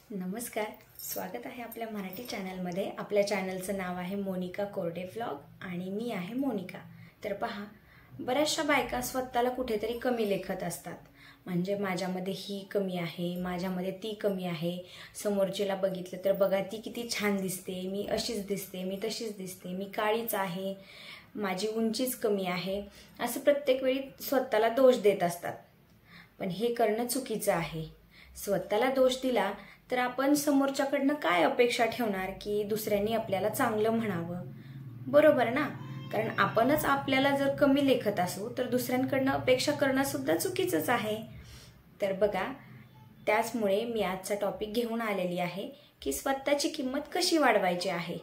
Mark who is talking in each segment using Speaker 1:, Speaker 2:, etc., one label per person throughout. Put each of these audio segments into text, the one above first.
Speaker 1: नमस्कार, स्वागत आहे आपल्या मराठी चॅनलमध्ये। आपल्या चॅनलचं नाव आहे मोनिका कोरडे व्लॉग आणि मी आहे मोनिका। तर पहा, बऱ्याचशा बायका स्वतःला कुठेतरी कमी लेखत असतात। म्हणजे माझ्यामध्ये ही कमी आहे, माझ्यामध्ये ती कमी आहे, समोरच्याला बघितलं तर बघा ती किती छान दिसते, मी अशीच दिसते, मी तशीच दिसते, मी काळीच आहे, माझी उंचीच कमी आहे, असं प्रत्येक वेळी स्वतःला दोष देत असतात। पण हे करणं चुकीचं आहे। स्वतःला दोष दिला तर आपण समोरच्याकडनं काय अपेक्षा ठेवणार की दुसऱ्यांनी आपल्याला चांगलं म्हणावं, बरोबर ना? कारण आपणच आपल्याला जर कमी लेखत असू तर दुसऱ्यांकडनं अपेक्षा करणं सुद्धा चुकीचंच आहे। तर बघा, त्याचमुळे मी आजचा टॉपिक घेऊन आलेली आहे की स्वतःची किंमत कशी वाढवायची आहे।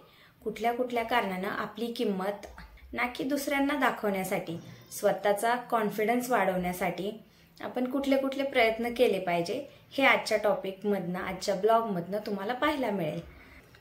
Speaker 1: कुठल्या कुठल्या कारणानं आपली किंमत ना की दुसऱ्यांना दाखवण्यासाठी, स्वतःचा कॉन्फिडन्स वाढवण्यासाठी आपण कुठले कुठले प्रयत्न केले पाहिजे हे आजच्या टॉपिकमधनं, आजच्या ब्लॉगमधनं तुम्हाला पाहायला मिळेल।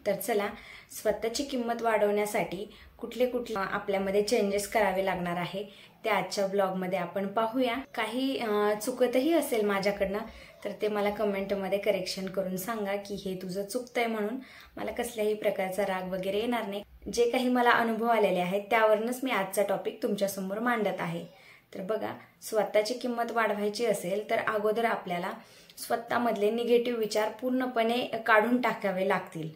Speaker 1: तर चला, स्वतःची किंमत वाढवण्यासाठी कुठले कुठले आपल्यामध्ये चेंजेस करावे लागणार आहे ते आजच्या ब्लॉगमध्ये आपण पाहूया। काही चुकतही असेल माझ्याकडनं तर ते मला कमेंटमध्ये करेक्शन करून सांगा की हे तुझं चुकतंय, म्हणून मला कसल्याही प्रकारचा राग वगैरे येणार नाही। जे काही मला अनुभव आलेले आहेत त्यावरूनच मी आजचा टॉपिक तुमच्यासमोर मांडत आहे। तर बघा, स्वतःची किंमत वाढवायची असेल तर अगोदर आपल्याला स्वतःमधले निगेटिव्ह विचार पूर्णपणे काढून टाकावे लागतील।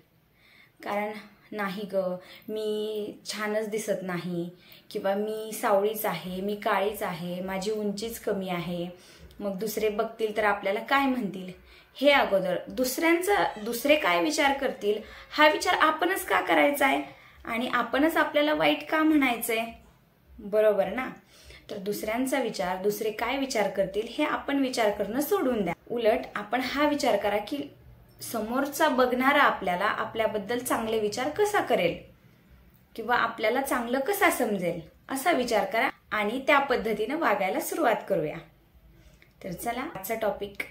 Speaker 1: कारण नाही ग, मी छानच दिसत नाही, किंवा मी सावळीच आहे, मी काळीच आहे, माझी उंचीच कमी आहे, मग दुसरे बघतील तर आपल्याला काय म्हणतील, हे अगोदर दुसरे काय विचार करतील हा विचार आपणच का करायचा आहे आणि आपणच आपल्याला वाईट का म्हणायचंय, बरोबर ना? तर दुसऱ्यांचा विचार, दुसरे काय विचार करतील हे आपण विचार करणं सोडून द्या। उलट आपण हा विचार करा की समोरचा बघणारा आपल्याला आपल्याबद्दल चांगले विचार कसा करेल किंवा आपल्याला चांगलं कसा समजेल, असा विचार करा आणि त्या पद्धतीने वागायला सुरुवात करूया। तर चला, आजचा टॉपिक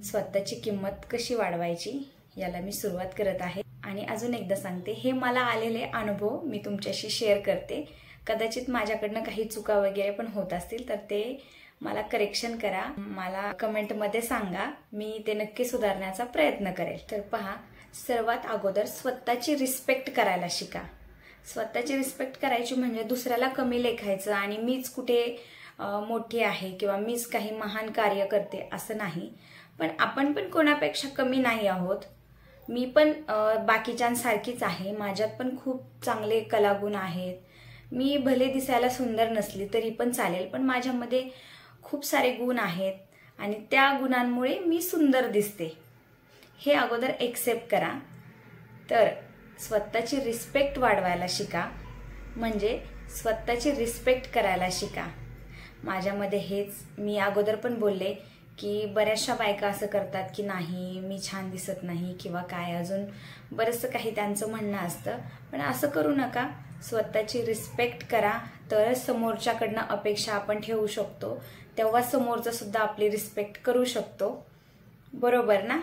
Speaker 1: स्वतःची किंमत कशी वाढवायची याला मी सुरुवात करत आहे। आणि अजून एकदा सांगते, हे मला आलेले अनुभव मी तुमच्याशी शेअर करते। कदाचित माझ्याकडनं काही चुका वगैरे पण होत असतील तर ते मला करेक्शन करा, मला कमेंटमध्ये सांगा, मी ते नक्की सुधारण्याचा प्रयत्न करेल। तर पहा, सर्वात अगोदर स्वतःची रिस्पेक्ट करायला शिका। स्वतःची रिस्पेक्ट करायची म्हणजे दुसऱ्याला कमी लेखायचं आणि मीच कुठे मोठी आहे किंवा मीच काही महान कार्य करते असं नाही। पण आपण पण कोणापेक्षा कमी नाही आहोत। मी पण बाकीच्यांसारखीच आहे, माझ्यात पण खूप चांगले कलागुण आहेत। मी भले दिसायला सुंदर नसली तरी पण चालेल, पण माझ्यामध्ये खूप सारे गुण आहेत आणि त्या गुणांमुळे मी सुंदर दिसते, हे अगोदर एक्सेप्ट करा। तर स्वतःची रिस्पेक्ट वाढवायला शिका, म्हणजे स्वतःची रिस्पेक्ट करायला शिका। माझ्यामध्ये हेच, मी अगोदर पण बोलले की बऱ्याचशा बायका असं करतात की नाही मी छान दिसत नाही किंवा काय, अजून बरंचसं काही त्यांचं म्हणणं असतं। पण असं करू नका, स्वतःची रिस्पेक्ट करा, तरच समोरच्याकडनं अपेक्षा आपण ठेवू शकतो, तेव्हा समोरचा सुद्धा आपली रिस्पेक्ट करू शकतो, बरोबर ना?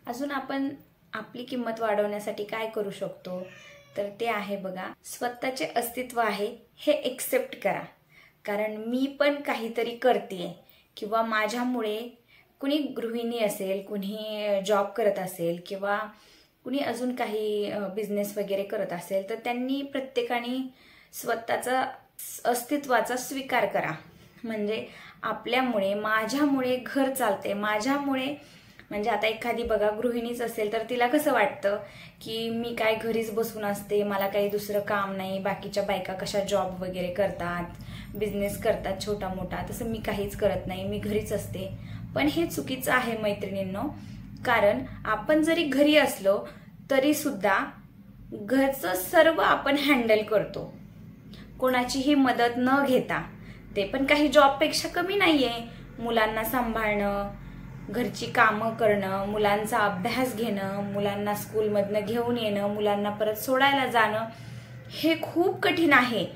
Speaker 1: अजून आपण आपली किंमत वाढवण्यासाठी काय करू शकतो तर ते आहे बघा, स्वतःचे अस्तित्व आहे हे एक्सेप्ट करा। कारण मी पण काहीतरी करते किंवा माझ्यामुळे कुणी गृहिणी असेल, कुणी जॉब करत असेल किंवा कुणी अजून काही बिझनेस वगैरे करत असेल तर त्यांनी प्रत्येकाने स्वतःचा अस्तित्वाचा स्वीकार करा। म्हणजे आपल्यामुळे, माझ्यामुळे घर चालते, माझ्यामुळे, म्हणजे आता एखादी बघा गृहिणीच असेल तर तिला कसं वाटतं की मी काय घरीच बसून असते, मला काही दुसरं काम नाही, बाकीच्या बायका कशा जॉब वगैरे करतात, बिझनेस करतात छोटा मोठा, तसं मी काहीच करत नाही, मी घरीच असते। पण हे चुकीचं आहे मैत्रिणींनो। कारण आपण जरी घरी असलो तरी सुद्धा घरचं सर्व आपण हँडल करतो, कोणाचीही मदत न घेता। ते पण काही जॉबपेक्षा कमी नाहीये। मुलांना सांभाळणं, घरची कामं करणं, मुलांचा अभ्यास घेणं, मुलांना स्कूलमधनं घेऊन येणं, मुलांना परत सोडायला जाणं, हे खूप कठीण आहे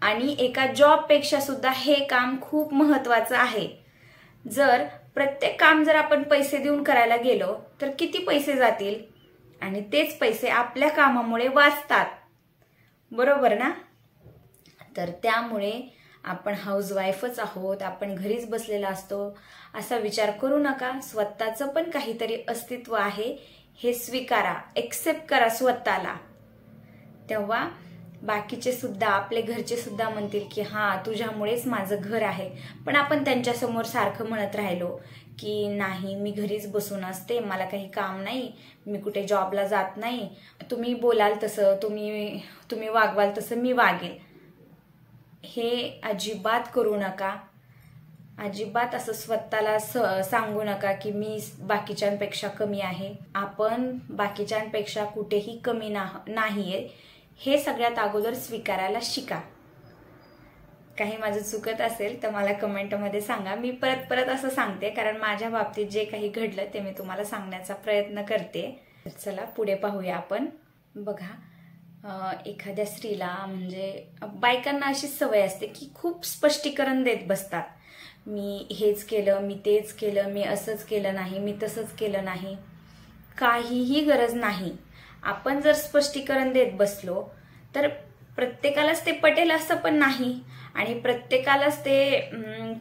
Speaker 1: आणि एका जॉबपेक्षा सुद्धा हे काम खूप महत्त्वाचं आहे। जर प्रत्येक काम जर आपण पैसे देऊन करायला गेलो तर किती पैसे जातील आणि तेच पैसे आपल्या कामामुळे वाचतात, बरोबर ना? तर त्यामुळे आपण हाऊसवाईफच आहोत, आपण घरीच बसलेला असतो असा विचार करू नका। स्वतःचं पण काहीतरी अस्तित्व आहे हे स्वीकारा, एक्सेप्ट करा स्वतःला, तेव्हा बाकीचे सुद्धा, आपले घरचे सुद्धा म्हणतील की हा, तुझ्यामुळेच माझं घर आहे. पण आपण त्यांच्यासमोर सारखं म्हणत राहिलो की नाही, मी घरीच बसून असते, मला काही काम नाही, मी कुठे जॉबला जात नाही, तुम्ही बोलाल तसं, तुम्ही वागवाल तसं मी वागेल, हे अजिबात करू नका. अजिबात असं स्वतःला सांगू नका की मी बाकीच्यांपेक्षा कमी आहे. आपण बाकीच्यांपेक्षा कुठेही कमी नाहीये, हे सगळ्यात अगोदर स्वीकारायला शिका. काही माझं चुकत असेल तर मला कमेंटमध्ये सांगा. मी परत परत असं सांगते कारण माझ्या बाबतीत जे काही घडलं ते मी तुम्हाला सांगण्याचा प्रयत्न करते. चला पुढे पाहूया आपण. बघा, एखाद्या स्त्रीला म्हणजे बायकांना अशी सवय असते की खूप स्पष्टीकरण देत बसतात. मी हेच केलं, मी तेच केलं, मी असंच केलं नाही, मी तसंच केलं नाही. काहीही गरज नाही. आपण जर स्पष्टीकरण देत बसलो तर प्रत्येकालाच ते पटेल असं पण नाही आणि प्रत्येकालाच ते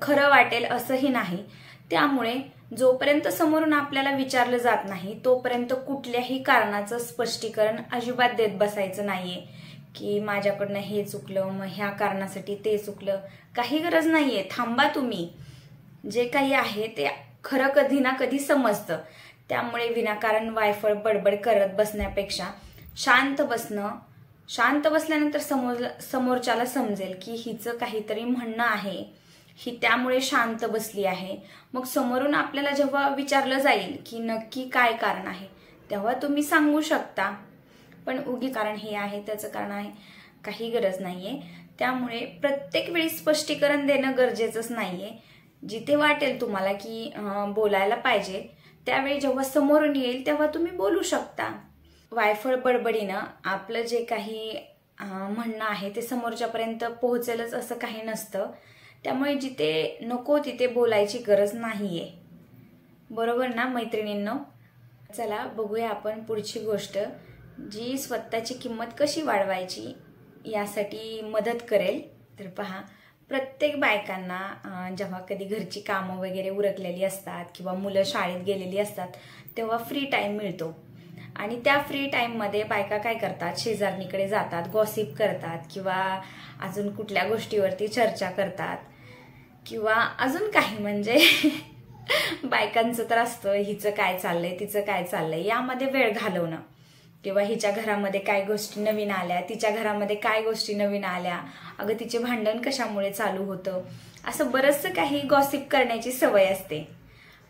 Speaker 1: खरं वाटेल असंही नाही. त्यामुळे जोपर्यंत समोरून आपल्याला विचारलं जात नाही तोपर्यंत कुठल्याही कारणाचं स्पष्टीकरण अजिबात देत बसायचं नाहीये की माझ्याकडनं हे चुकलं, मग ह्या कारणासाठी ते चुकलं. काही गरज नाहीये. थांबा. तुम्ही जे काही आहे ते खरं कधी ना कधी समजतं. त्यामुळे विनाकारण वायफळ बडबड करत बसण्यापेक्षा शांत बसणं, शांत बसल्यानंतर समोरच्याला समजेल की हिचं काहीतरी म्हणणं आहे, ही त्यामुळे शांत बसली आहे. मग समोरून आपल्याला जेव्हा विचारलं जाईल की नक्की काय कारण आहे तेव्हा तुम्ही सांगू शकता. पण उगी कारण हे आहे, त्याचं कारण आहे, काही गरज नाहीये. त्यामुळे प्रत्येक वेळी स्पष्टीकरण देणं गरजेचंच नाहीये. जिथे वाटेल तुम्हाला की बोलायला पाहिजे त्यावेळी जेव्हा समोरून येईल तेव्हा तुम्ही बोलू शकता. वायफळ बडबडीनं आपलं जे काही म्हणणं आहे ते समोरच्यापर्यंत पोहोचेलच असं काही नसतं. त्यामुळे जिथे नको तिथे बोलायची गरज नाहीये. बरोबर ना मैत्रिणींनो? चला बघूया आपण पुढची गोष्ट जी स्वतःची किंमत कशी वाढवायची यासाठी मदत करेल. तर पहा, प्रत्येक बायकांना जेव्हा कधी घरची कामं वगैरे उरकलेली असतात किंवा मुलं शाळेत गेलेली असतात तेव्हा फ्री टाइम मिळतो आणि त्या फ्री टाइममध्ये बायका काय करतात, शेजारणीकडे जातात, गॉसिप करतात किंवा अजून कुठल्या गोष्टीवरती चर्चा करतात किंवा अजून काही म्हणजे बायकांचं तर असतं हिचं काय चाललंय, तिचं काय चाललंय यामध्ये वेळ घालवणं किंवा हिच्या घरामध्ये काय गोष्टी नवीन आल्या, तिच्या घरामध्ये काय गोष्टी नवीन आल्या, अगं तिचे भांडण कशामुळे चालू होतं, असं बरंचसं काही गॉसिप करण्याची सवय असते.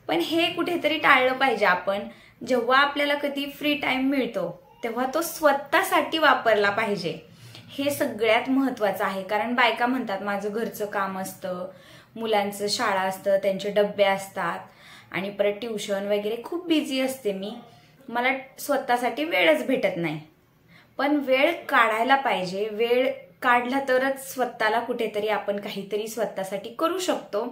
Speaker 1: पण हे कुठेतरी टाळलं पाहिजे आपण. जेव्हा आपल्याला कधी फ्री टाइम मिळतो तेव्हा तो स्वतःसाठी वापरला पाहिजे. हे सगळ्यात महत्वाचं आहे. कारण बायका म्हणतात माझं घरचं काम असतं, मुलांचं शाळा असतं, त्यांचे डब्बे असतात आणि परत ट्युशन वगैरे, खूप बिझी असते मी, मला स्वतःसाठी वेळच भेटत नाही. पण वेळ काढायला पाहिजे. वेळ काढला तरच स्वतःला कुठेतरी आपण काहीतरी स्वतःसाठी करू शकतो.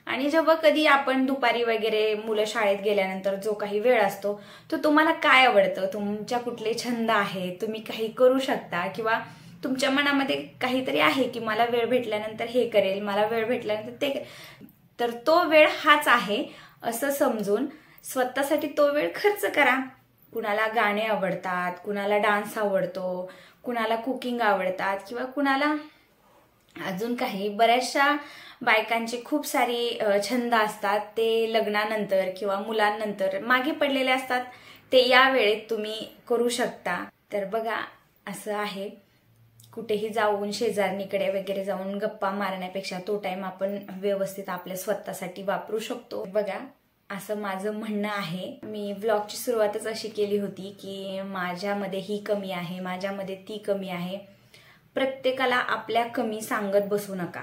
Speaker 1: आणि जेव्हा कधी आपण दुपारी वगैरे मुलं शाळेत गेल्यानंतर जो काही वेळ असतो तो तुम्हाला काय आवडतं, तुमच्या कुठले छंद आहे, तुम्ही काही करू शकता किंवा तुमच्या मनामध्ये काहीतरी आहे की मला वेळ भेटल्यानंतर हे करेल, मला वेळ भेटल्यानंतर ते, तर तो वेळ हाच आहे असं समजून स्वतःसाठी तो वेळ खर्च करा. कुणाला गाणे आवडतात, कुणाला डान्स आवडतो, कुणाला कुकिंग आवडतात किंवा कुणाला अजून काही, बऱ्याचशा बायकांचे खूप सारी छंद असतात. ते लग्नानंतर किंवा मुलांनंतर मागे पडलेले असतात, ते या वेळेत तुम्ही करू शकता. तर बघा, असं आहे, कुठेही जाऊन शेजारणीकडे वगैरे जाऊन गप्पा मारण्यापेक्षा तो टाइम आपण व्यवस्थित आपल्या स्वतःसाठी वापरू शकतो. बघा, असं माझं म्हणणं आहे. मी व्लॉगची सुरुवातच अशी केली होती की माझ्यामध्ये ही कमी आहे, माझ्यामध्ये ती कमी आहे. प्रत्येकाला आपल्या कमी सांगत बसू नका.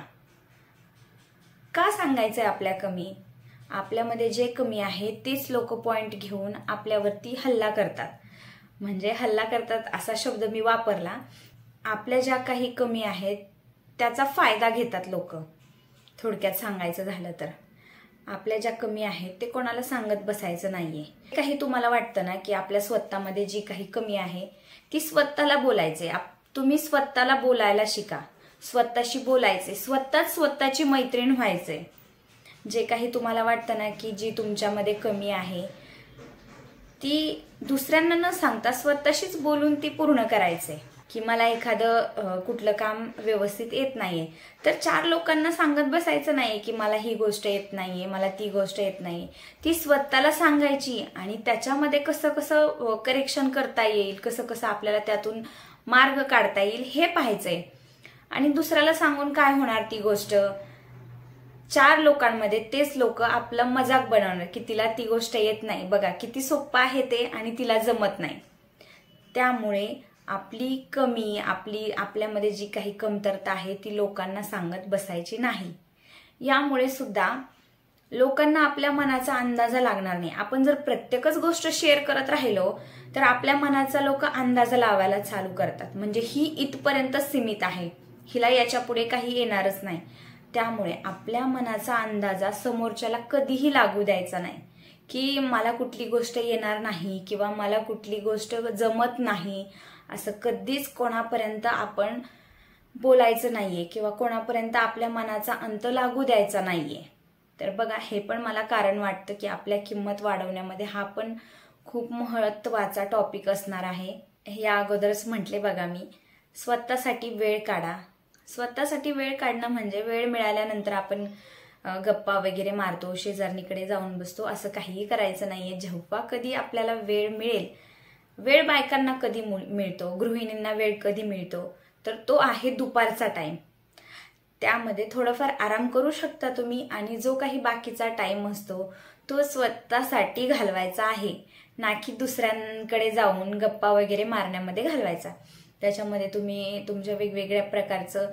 Speaker 1: का सांगायचंय आपल्या कमी? आपल्यामध्ये जे कमी आहे तेच लोक पॉइंट घेऊन आपल्यावरती हल्ला करतात. म्हणजे हल्ला करतात असा शब्द मी वापरला. आपल्या ज्या काही कमी आहेत त्याचा फायदा घेतात लोक. थोडक्यात सांगायचं झालं तर आपल्या ज्या कमी आहेत ते कोणाला सांगत बसायचं नाहीये. काही तुम्हाला वाटतं ना की आपल्या स्वतःमध्ये जी काही कमी आहे ती स्वतःला बोलायचे. तुम्ही स्वतःला बोलायला शिका, स्वतःशी बोलायचे, स्वतःची मैत्रीण व्हायचे. जे काही तुम्हाला वाटतं ना की जी तुमच्यामध्ये कमी आहे ती दुसऱ्यांना न सांगता स्वतःशीच बोलून ती पूर्ण करायचे. की मला एखादं कुठलं काम व्यवस्थित येत नाहीये, तर 4 लोकांना सांगत बसायचं नाही की मला ही गोष्ट येत नाहीये, मला ती गोष्ट येत नाहीये. ती स्वतःला सांगायची आणि त्याच्यामध्ये कसं कसं करेक्शन करता येईल, कसं कसं आपल्याला त्यातून मार्ग काढता येईल हे पाहायचंय. आणि दुसऱ्याला सांगून काय होणार, ती गोष्ट 4 लोकांमध्ये तेच लोक आपला मजाक बनवणार की तिला ती गोष्ट येत नाही, बघा किती सोपं आहे ते आणि तिला जमत नाही. त्यामुळे आपली कमी, आपल्यामध्ये जी काही कमतरता आहे ती लोकांना सांगत बसायची नाही. यामुळे सुद्धा लोकांना आपल्या मनाचा अंदाजा लागणार नाही. आपण जर प्रत्येकच गोष्ट शेअर करत राहिलो तर आपल्या मनाचा लोक अंदाजा लावायला चालू करतात, म्हणजे ही इथपर्यंत सीमित आहे, हिला याच्या पुढे काही येणारच नाही. त्यामुळे आपल्या मनाचा अंदाजा समोरच्याला कधीही लागू द्यायचा नाही की मला कुठली गोष्ट येणार नाही किंवा मला कुठली गोष्ट जमत नाही, असं कधीच कोणापर्यंत आपण बोलायचं नाहीये किंवा कोणापर्यंत आपल्या मनाचा अंत लागू द्यायचा नाहीये. तर बघा, हे पण मला कारण वाटतं की आपल्या किंमत वाढवण्यामध्ये हा पण खूप महत्त्वाचा टॉपिक असणार आहे. या अगोदरच म्हटले बघा मी, स्वतःसाठी वेळ काढा. स्वतःसाठी वेळ काढणं म्हणजे वेळ मिळाल्यानंतर आपण गप्पा वगैरे मारतो, शेजारणीकडे जाऊन बसतो, असं काहीही करायचं नाहीये. जेव्हा कधी आपल्याला वेळ मिळेल, वेळ बायकांना कधी मिळतो, गृहिणींना वेळ कधी मिळतो, तर तो आहे दुपारचा टाइम. त्यामध्ये थोडंफार आराम करू शकता तुम्ही आणि जो काही बाकीचा टाइम असतो तो स्वतःसाठी घालवायचा आहे, ना की दुसऱ्यांकडे जाऊन गप्पा वगैरे मारण्यामध्ये घालवायचा. त्याच्यामध्ये तुम्ही तुमच्या वेगवेगळ्या प्रकारचं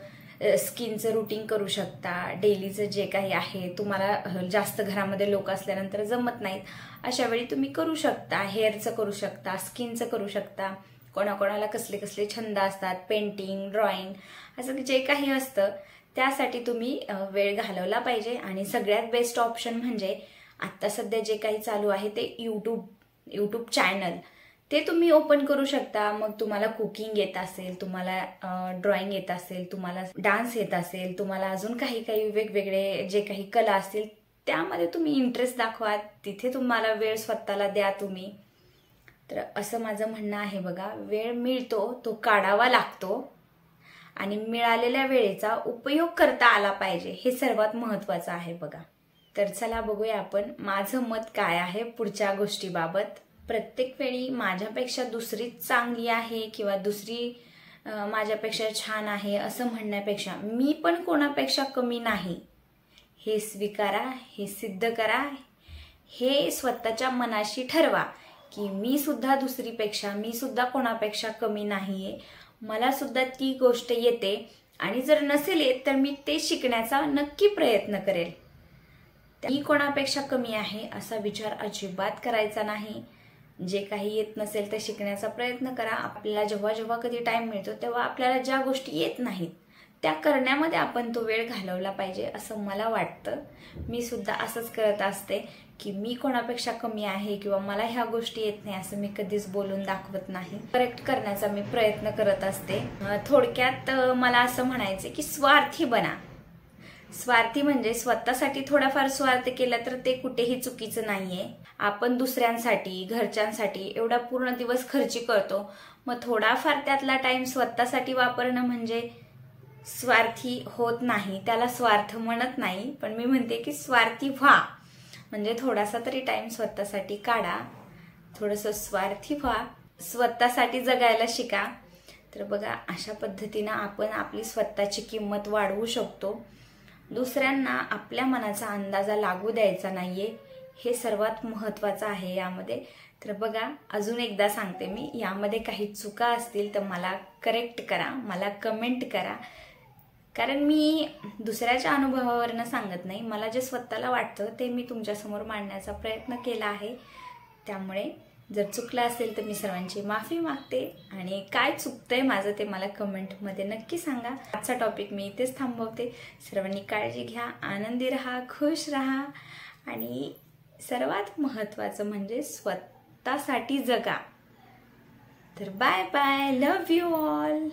Speaker 1: स्किनचं रुटीन करू शकता. डेलीचं जे काही आहे, तुम्हाला जास्त घरामध्ये लोक असल्यानंतर जमत नाहीत, अशा वेळी तुम्ही करू शकता. हेअरचं करू शकता, स्किनचं करू शकता. कोणाकोणाला कसले कसले छंद असतात, पेंटिंग, ड्रॉइंग, असं जे काही असतं त्यासाठी तुम्ही वेळ घालवला पाहिजे. आणि सगळ्यात बेस्ट ऑप्शन म्हणजे आता सध्या जे काही चालू आहे ते यूट्यूब चॅनल, ते तुम्ही ओपन करू शकता. मग तुम्हाला कुकिंग येत असेल, तुम्हाला ड्रॉइंग येत असेल, तुम्हाला डान्स येत असेल, तुम्हाला अजून काही काही वेगवेगळे जे काही कला असतील त्यामध्ये तुम्ही इंटरेस्ट दाखवा, तिथे तुम्हाला वेळ स्वतःला द्या तुम्ही. तर असं माझं म्हणणं आहे. बघा, वेळ मिळतो तो काढावा लागतो आणि मिळालेल्या वेळेचा उपयोग करता आला पाहिजे, हे सर्वात महत्वाचं आहे. बघा, तर चला बघूया आपण माझं मत काय आहे पुढच्या गोष्टीबाबत. प्रत्येक वेळी माझ्यापेक्षा दुसरी चांगली आहे किंवा दुसरी माझ्यापेक्षा छान आहे असं म्हणण्यापेक्षा मी पण कोणापेक्षा कमी नाही हे स्वीकारा, हे सिद्ध करा. हे स्वतःच्या मनाशी ठरवा की मी सुद्धा दुसरीपेक्षा, मी सुद्धा कोणापेक्षा कमी नाहीये, मला सुद्धा ती गोष्ट येते आणि जर नसेल येत तर मी ते शिकण्याचा नक्की प्रयत्न करेल. मी कोणापेक्षा कमी आहे असा विचार अजिबात करायचा नाही. जे काही येत नसेल ते शिकण्याचा प्रयत्न करा. आपल्याला जेव्हा जेव्हा कधी टाइम मिळतो तेव्हा आपल्याला ज्या गोष्टी येत नाहीत त्या करण्यामध्ये आपण तो वेळ घालवला पाहिजे असं मला वाटतं. मी सुद्धा असंच करत असते की मी कोणापेक्षा कमी आहे किंवा मला ह्या गोष्टी येत नाही असं मी कधीच बोलून दाखवत नाही. करेक्ट करण्याचा मी प्रयत्न करत असते. थोडक्यात मला असं म्हणायचं की स्वार्थी बना. स्वार्थी म्हणजे स्वतःसाठी थोडाफार स्वार्थ केला तर ते कुठेही चुकीचं नाहीये. आपण दुसऱ्यांसाठी, घरच्यांसाठी एवढा पूर्ण दिवस खर्ची करतो, मग थोडाफार त्यातला टाइम स्वतःसाठी वापरणं म्हणजे स्वार्थी होत नाही. त्याला स्वार्थ म्हणत नाही, पण मी म्हणते की स्वार्थी व्हा. म्हणजे थोडासा तरी टाइम स्वतःसाठी काढा, थोडंसं स्वार्थी व्हा, स्वतःसाठी जगायला शिका. तर बघा, अशा पद्धतीनं आपण आपली स्वतःची किंमत वाढवू शकतो. दुसऱ्यांना आपल्या मनाचा अंदाजा लागू द्यायचा नाहीये, हे सर्वात महत्वाचं आहे यामध्ये. तर बघा, अजून एकदा सांगते मी, यामध्ये काही चुका असतील तर मला करेक्ट करा, मला कमेंट करा. कारण मी दुसऱ्याच्या अनुभवावरनं सांगत नाही, मला जे स्वतःला वाटतं ते मी तुमच्यासमोर मांडण्याचा प्रयत्न केला आहे. त्यामुळे जर चुकलं असेल तर मी सर्वांची माफी मागते आणि काय चुकतंय माझं ते मला कमेंटमध्ये नक्की सांगा. आजचा टॉपिक मी इथेच थांबवते. सर्वांनी काळजी घ्या, आनंदी राहा, खुश राहा आणि सर्वात महत्त्वाचं म्हणजे स्वतःसाठी जगा. तर bye bye, love you all.